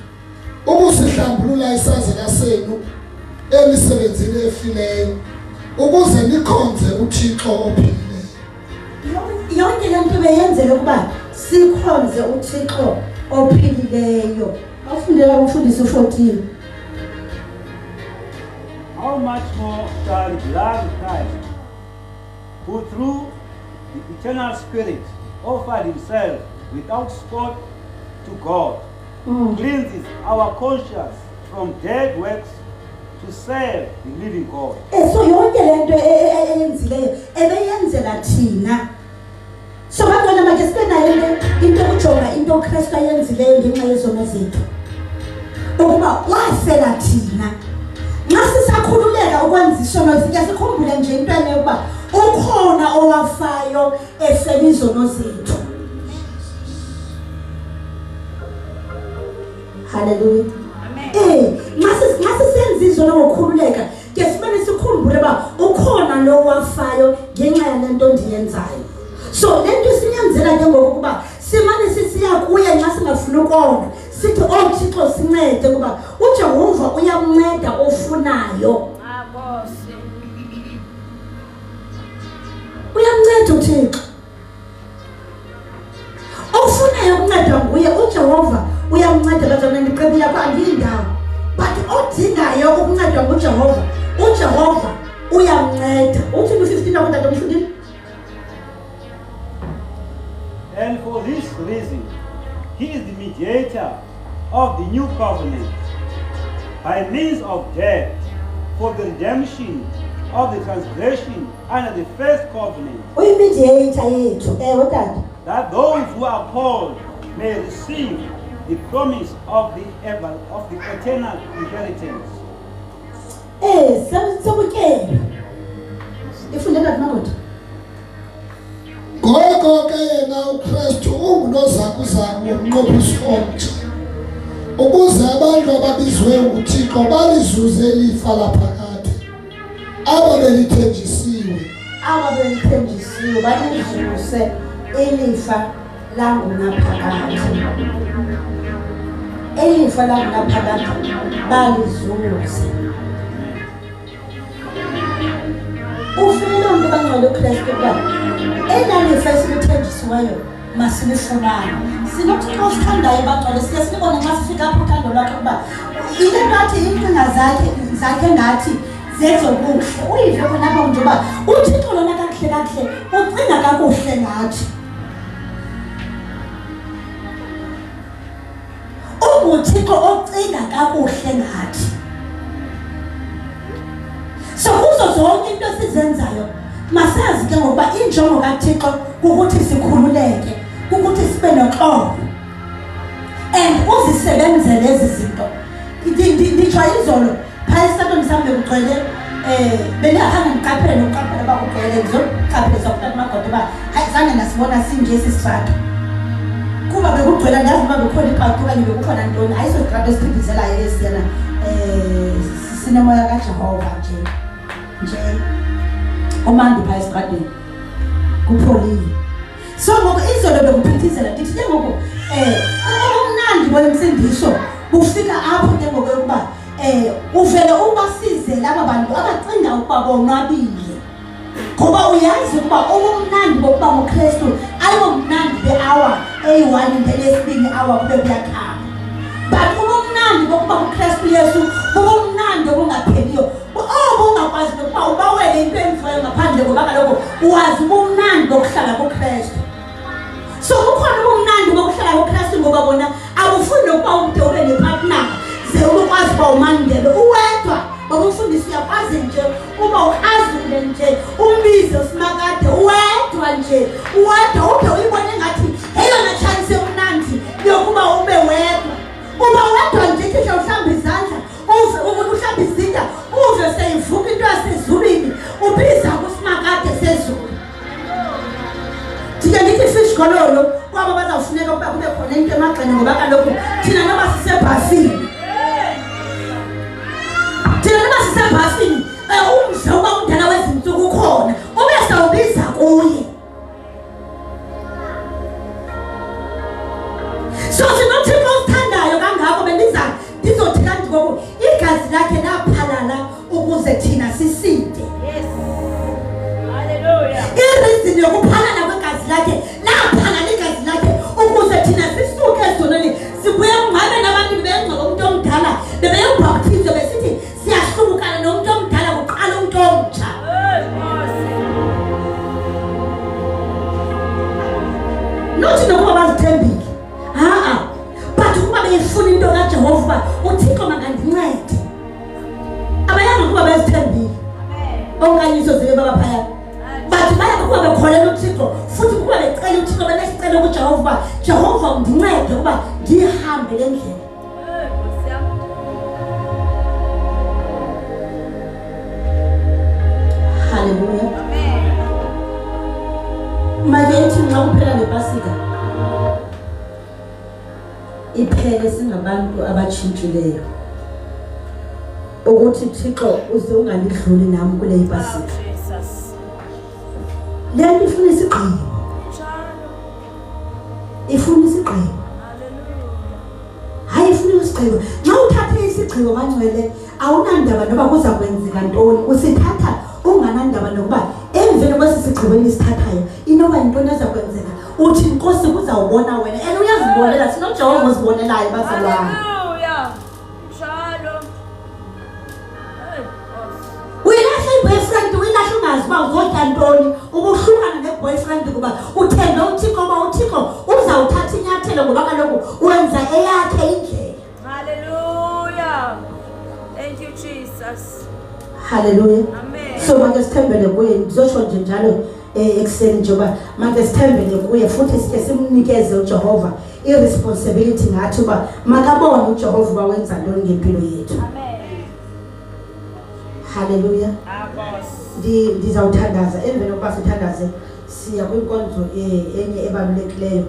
ukusihlambulula isazela senu emisebenzini efileyo, ukuze nikhonze uThixo ophilileyo. Yonke le nto beyenzele ukuba sikhonze uThixo ophilileyo. Awufundela umfundisi u14. How much more shall the blood of Christ, who through the eternal Spirit offered himself without spot to God, cleanses our conscience from dead works to serve the living God. So yonke le nto eyenzileyo ebeyenzela thina. So bantwana manje sibe nayo into ukujonga into uKristu ayenzileyo ngenxa yezono zethu, ukuba wafela thina. Nxa sisakhululeka ukwenza isono zethu sikhumbule nje into ene ukuba ukhona owafayo efela izono zethu. Hallelujah. Amen. Nxa sisenza izono ngokukhululeka ke sibone sikhumbule ba ukhona lo wafayo ngenxa yale nto ndiyenzayo. So lento sinyanzela ke ngokuba simane sisiya kuye nxa singafuna ukona sithi Thixo sincede kuba uJehova uyamnceda ofunayo. Abosi. Uyamnceda uThixo. Ofunayo ukuncedwa nguye uJehova uyamnceda bazana ndiqebile yakho andindawo. But odingayo ukuncedwa nguJehova, uJehova uyamnceda. Uthi u15 akutata umfundini. And for this reason, he is the mediator of the new covenant, by means of death, for the redemption of the transgression under the first covenant, Uyimediator yethu. Tata. that those who are called may receive the promise of the eternal inheritance. Sabukele. Ifundela nakuthi. Ngoko ke yena uKristu ungunozakuzaku womnqophisi omtsha, ukuze abantu ababizwe nguThixo balizuze ilifa laphakade, aba belithenjisiwe balizuse ilifa langunaphakade. Ilifa langunaphakade balizuze. Ufile lonke bangcwele uKristu kuba elalifa esilithenjisiweyo masilifumane. Sinokuthi osithandayo bangcwele siye sibone nxa sifika apho uthando lwakhe ukuba into ngathi inkinga zakhe ngathi zenzo kuhle. Uyive khona apha nje uba uThixo lona kakuhle ucinga kakuhle ngathi. UThixo ocinga kakuhle ngathi. So kuzo zonke into sizenzayo masazi ke ngokuba injongo kaThixo ukuthi sikhululeke, ukuthi sibe noxolo and uzisebenzele lezi zinto. Nditsho izolo phaya esithatweni sami bekugcwele bendingakhange ndiqaphele nokuqaphela uba kugcwele ndizoqaphelisa kutata umagoda uba hayi zange nasibona sinje esi sitrato kuba bekugcwela ndazi uba bekhona ipaki okanye bekukhona ntoni. Ayiso sitrato esiphithizelayo esiyana sinemoya kaJehova nje omandi phaya esitratweni kupholile. So ngoku izolo bekuphithizela ndithi ke ngoku omnandi boyemsindiso bufika apho ke ngoku yokuba uvele ubasize laba bantu abacinga ukuba bonwabile, ngoba uyazi ukuba ubumnandi bokuba uKristu ayomnandi be-hour eyi-1 ngelesibini hour kube kuyakhamba, but ubumnandi bokuba uKristu Yesu bubumnandi obungapheliyo obungakwazi nokuba ubawele into emvuyo ngaphandle ngoba kaloku uwazi ubumnandi bokuhlala kuKristu. So kukhona ubumnandi bokuhlala kuKristu ngoba bona abufuni nokuba umntu ube nepartner ze ukwazi uba umandele uwedwa. Babufundisa uyakwazi nje uba ukhazule nje umbize uSimakade uwedwa nje uwedwa ude uyibone ngathi eyona chance emnandi yokuba ube wedwa. Uba wedwa nje kisha uhlamba izandla uve uhlamba izinda uve seyivuka into yasezulwini ubiza kuSimakade sezulu. Thina ngithi fish gololo kwaba bazawufuneka ukuba kube khona into emagxeni ngoba kaloku thina noba sisebhasini sisebhasini umdla uba umdala wezinsuku ukhona ube sawubiza kuye. So sinoThixo osithandayo kangako bendizothi kanti ngoku igazi lakhe laphalala ukuze thina sisinde. Yes. Hallelujah. Ireason yokuphalala kwegazi lakhe laphalala igazi lakhe ukuze thina sisuke ezonweni sibuye ngabe nabantu bengcwele umuntu omdala bebeyobhaptizwa besithi siyahlukana nomuntu omdala kuqala umuntu omtsha. Nothi nokuba bazithembile but ukuba beyifuna into kaJehova uba uThixo makandincede abayanga ukuba bezithembile onkanyiso zibe babaphaya but bayanga ukuba bekholela uThixo futhi ukuba becela uThixo benesicelo kuJehova uba Jehova undincede ukuba ndihambe le ndlela. Hallelujah. Makethi nxa kuphela lePasika iphele singabantu abatshintshileyo ukuthi Thixo uze ungalidluli nami kule iPasika. Le nto ifuna isigqibo. Ifuna isigqibo. Hayi ifuna isigqibo. Nxa uthathe isigqibo mangcwele awunandaba noba kuza kwenzeka ntoni, usithatha unganandaba nokuba emveni kwesi sigqibo enisithathayo inoba yintoni eza kwenzeka. Uthi Nkosi kuzawubona wena and uyazibonela sinoJehova ozibonelayo bazalwane. Hallelujah. Shalom. Uyilahla i-boyfriend uyilahla ungazi uba uzotya ntoni ubuhlukana ne-boyfriend kuba uthembe uThixo uba uThixo uzawuthatha inyathelo ngoba kaloku wenza eyakhe indlela. Hallelujah. Thank you, Jesus. Hallelujah. Amen. So make sithembele kuye ndizotsho nje njalo ekuseni njengoba make sithembele kuye futhi sike simnikeze uJehova i-responsibility ngathi uba makabone uJehova uba wenza ntoni ngempilo yethu. Amen. Hallelujah. Amen. Ndizawuthandaza emveni kokuba sithandaze siya kwinkonzo enye ebalulekileyo,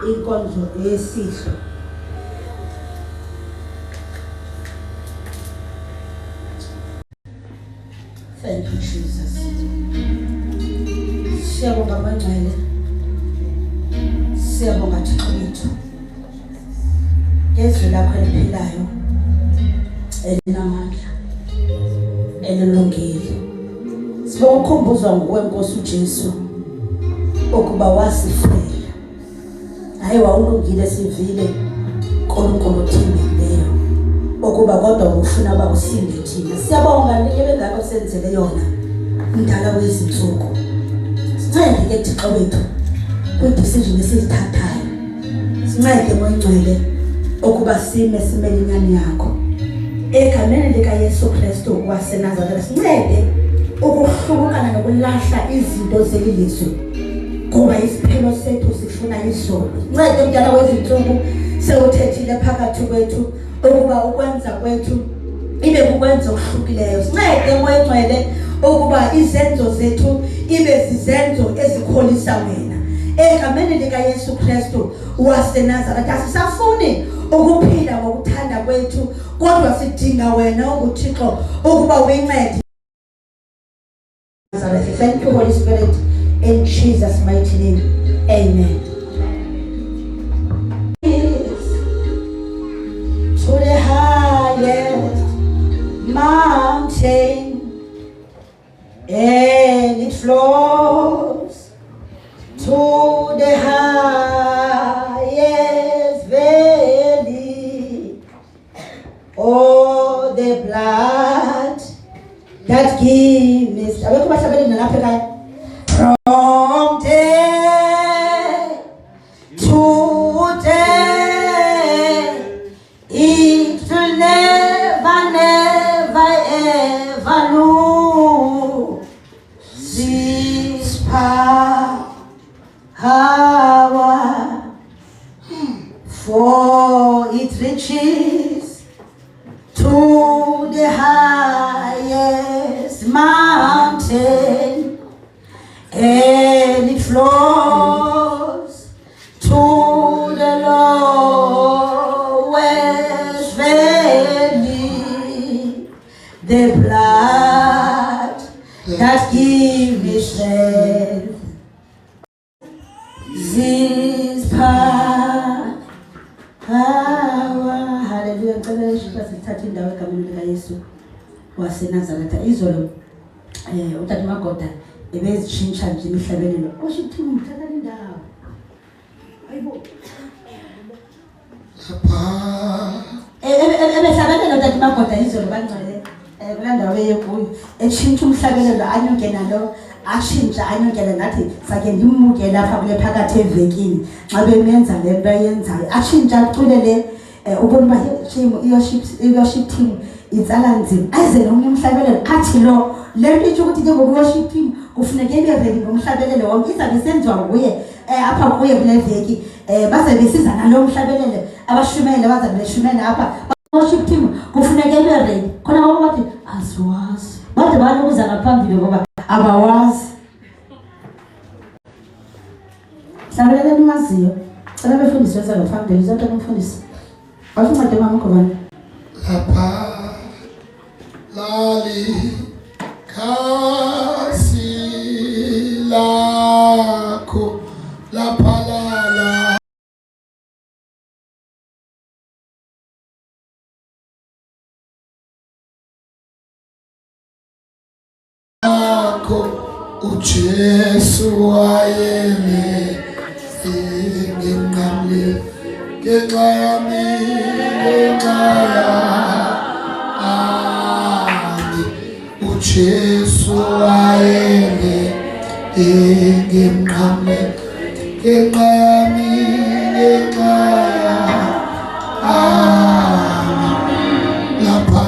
inkonzo yesihlo. Thank you, Jesus. Siyabonga bangcwele. Siyabonga Thixo wethu. Ngezwi lakho eliphilayo, elinamandla, elilungile. Sibonga ukukhumbuzwa nguwe Nkosi uJesu ukuba wasifela hayi wawulungile sivile uNkulunkulu uthembileyo ukuba kodwa ufuna uba kusinde thina. Siyabonga le ngakho senzele yona umdala wezinsuku. Sincede ke Thixo wethu kwi-decision esizithathayo. Sincede ngoyingcwele ukuba simele inyani yakho egameni likaYesu Kristu waseNazaretha. Sincede ukuhlukana nokulahla izinto zelilizwe kuba isiphelo sethu sifuna izolo. Sincede mdala wezinsuku sewuthethile phakathi kwethu ukuba ukwenza kwethu ibe kukwenza okuhlukileyo. Sincede ngoyingcwele ukuba izenzo zethu ibe zizenzo ezikholisa wena egameni likaYesu Kristu waseNazaretha. Asisafuni ukuphila ngokuthanda kwethu kodwa sidinga wena uThixo ukuba uyincede. Thank you Holy Spirit in Jesus mighty name. Amen. To the highest mountain and it flows to the highest valley. Oh, the blood that gives from day to day, it will never, never, ever lose its power, for it reaches to the highest mountain and it flows to the lowest valley. The blood that gives me strength, this power. Hallelujah. Ngicela sithathe indawo egameni likaYesu waseNazaretha. Izolo uTata Magoda ebezitshintsha nje imihlabelelo. Worship team mthatha indawo. Hayibo. Ebehlabelelo uTata Magoda izolo bangcwele kula ndawo eyekuyo. Etshintsha umhlabelelo anyuke nalo ashintsha anyukele nathi sake ndimuke lapha kule phakathi evekini xa bemenza le nto ayenzayo ashintsha aculele ukuba i-worship team itsala nzima aze nomnye umhlabelelo athi lo le nto itsho ukuthi ke ngoku-worship team kufuneka ibe ready ngomhlabelelo wonke izabe senziwa nguye apha kuye kule veki baze besiza nalo mhlabelelo abashumele bazabe beshumele apha worship team kufuneka ibe ready khona ngoba bathi asiwazi bade balokuza ngaphambili ngoba abawazi. Hlabelele nimaziyo. Cela befundiswe ngaphambili zonke umfundisi. Wafuncede mama ngobani? Lapha lali kasi lakho lapha lala uJesu wayeme ngenqamle ngenxa yami uJesu wayeme ngenqamle ngenxa yami lapha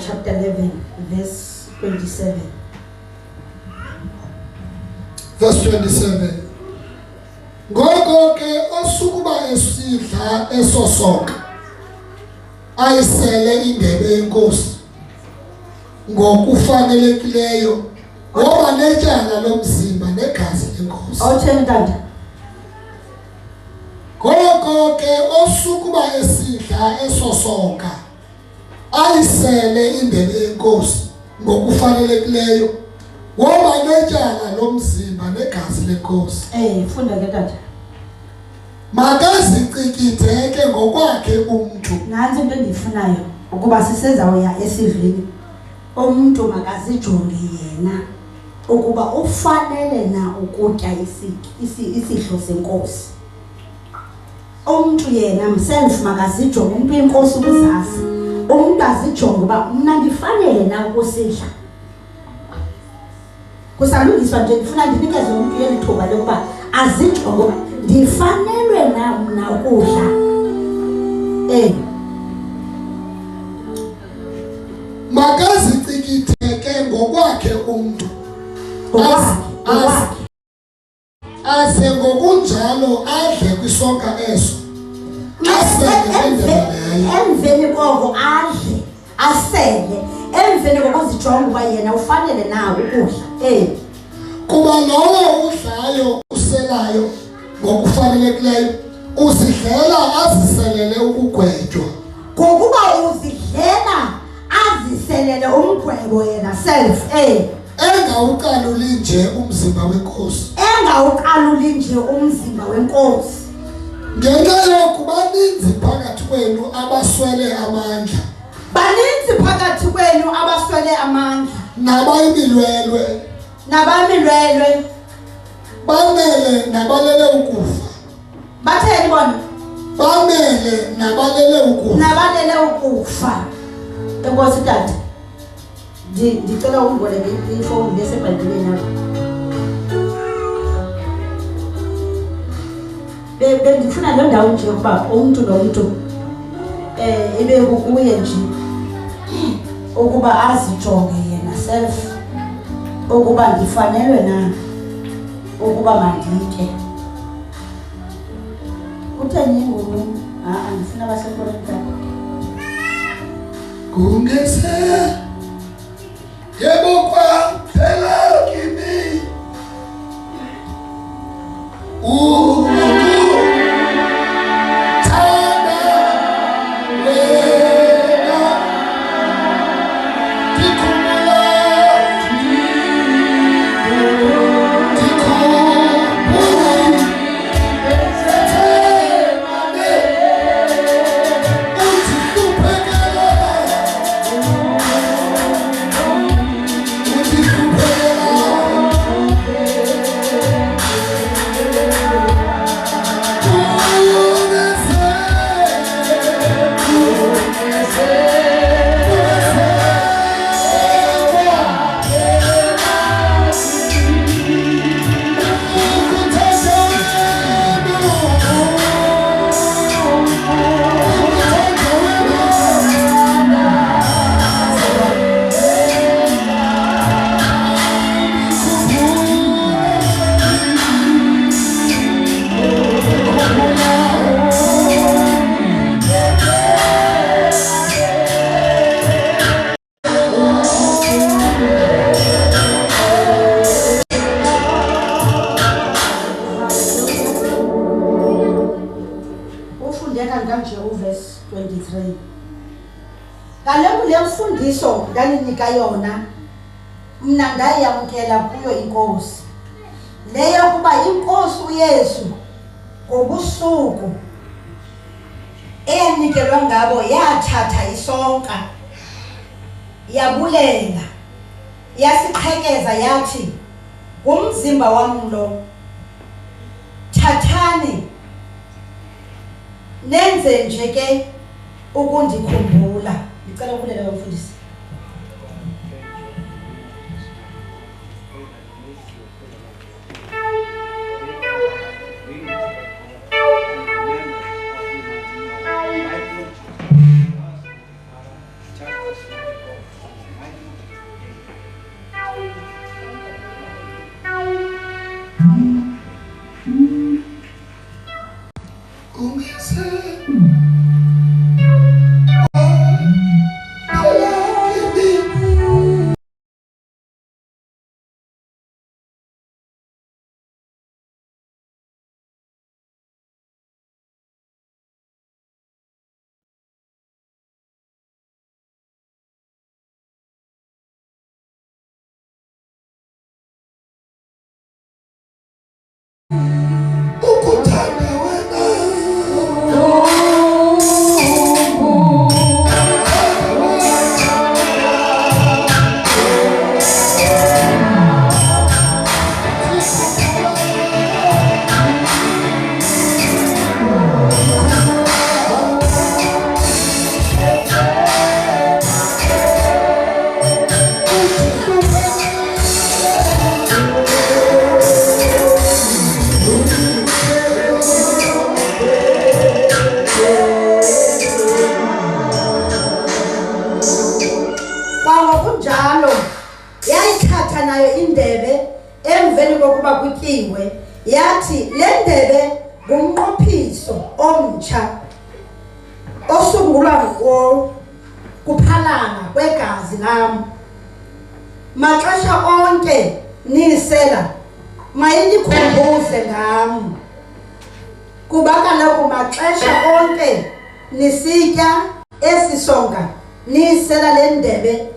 Chapter 11, verse 27. Verse 27. Ngoko ke osukuba esidla esosoka ayisele indebe yenkosi ngokufanelekileyo ngoba netyala lomzimba negazi lenkosi. Awutheni tata? Ngoko ke osukuba esidla esosoka ayisele indebe yenkosi ngokufanelekileyo ngoba netyala lomzimba negazi lenkosi. Funda ke tata. Makazicikitheke ngokwakhe umuntu. Nansi into endiyifunayo ukuba sisezawuya esivini. Umuntu makazijonge yena ukuba ufanele na ukutya isidlo senkosi. Umuntu yena himself makazijonge umuntu yenkosi ubuzazi. Umuntu azijonge uba mna ndifanele na ukusidla. Kusalungiswa nje ndifuna ndinikeze umuntu yelithuba lokuba azijonge uba ndifanelwe na mna ukudla. Makazicikitheke ngokwakhe umuntu. Ase ngokunjalo adle kwisonka eso. Emveni koko adle asele emveni kokuzijonga uba yena ufanele na ukudla. Kuba lowo udlayo uselayo ngokufanelekileyo uzidlela aziselele ukugwetywa. Ngokuba uzidlela aziselele umgwebo yena self. Engawuqaluli nje umzimba wenkosi. Engawuqaluli nje umzimba wenkosi. Ngenxa yokuba baninzi phakathi kwenu abaswele amandla. Baninzi phakathi kwenu abaswele amandla. Nabayimilwelwe. Bamele nabalele ukufa. Batheni bona? Bamele nabalele ukufa. Enkosi tata. Ndicela ungiboleke ifowuni leseBhayibhelini yakho. Bendifuna loo ndawo nje ukuba umuntu nomuntu ibe kukuye nje ukuba azijonge yena self ukuba ndifanelwe na ukuba manditye. Kutheni ingoma? Andifuna basekorintha. Kungese yebo kwaphela kimi ukuthanda wena ndikhumula Kaloku le mfundiso ndaninika yona mna ndayamkela kuyo inkosi. Leyo kuba inkosi uYesu ngobusuku eyanikelwa ngabo yathatha isonka yabulela yasiqhekeza yathi ngumzimba wam lo, thathani nenze nje ke ukundikhumbula. Ngicela ukulela bamfundisi. Yathi le ndebe ngumnqophiso omtsha osungulwa kuphalana kwegazi lam. Maxesha onke nisela mayinikhumbuze ngam, kuba kaloku maxesha onke nisitya esi sonka nisela le ndebe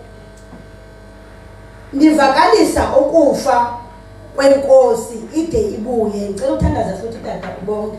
nivakalisa ukufa kwenkosi ide ibuye. Ngicela uthandaza futhi tata ubonke.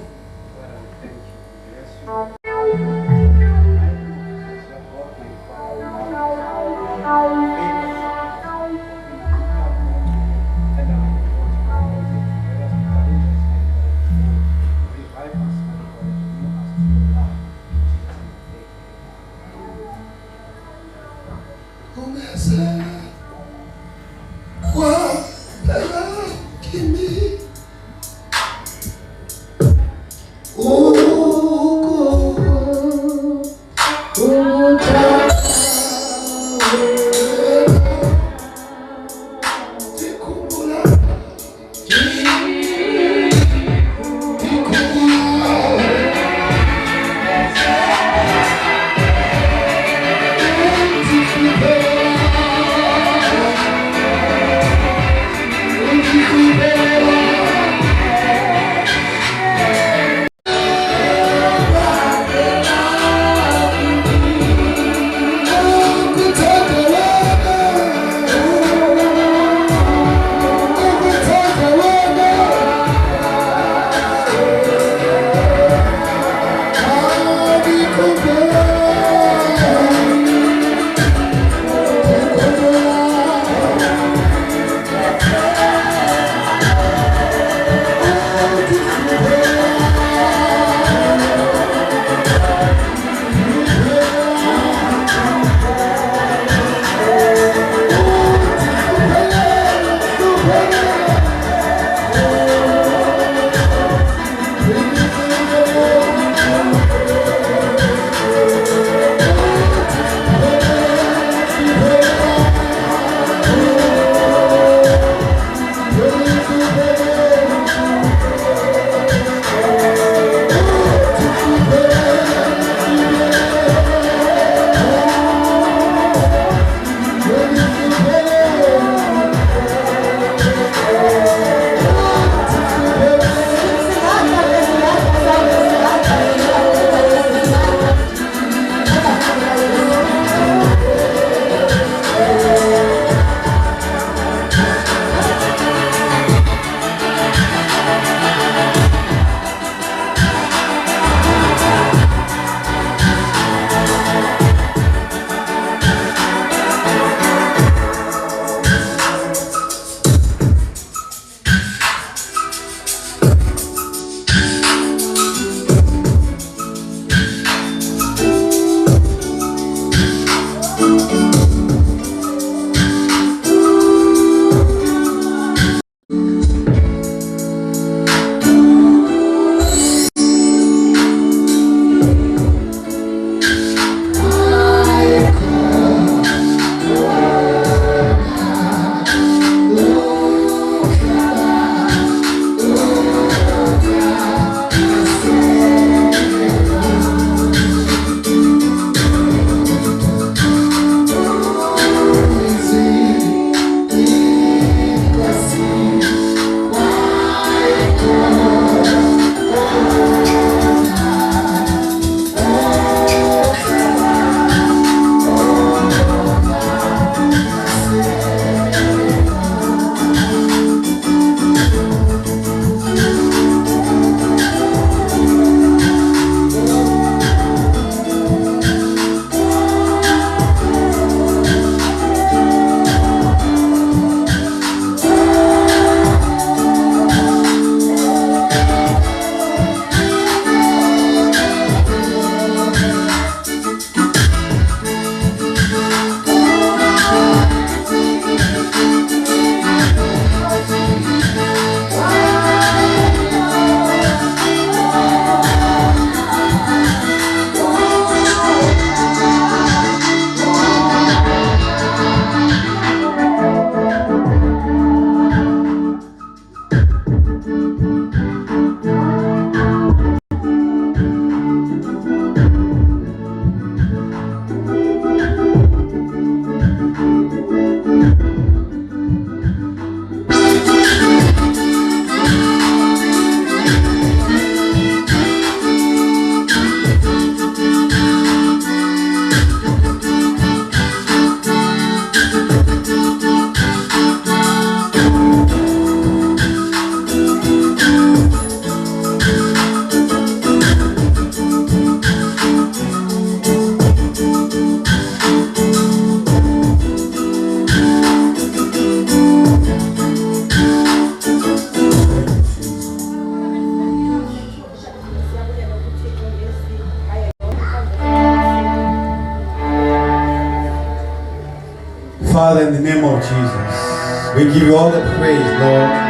Father, in the name of Jesus, we give you all the praise, Lord.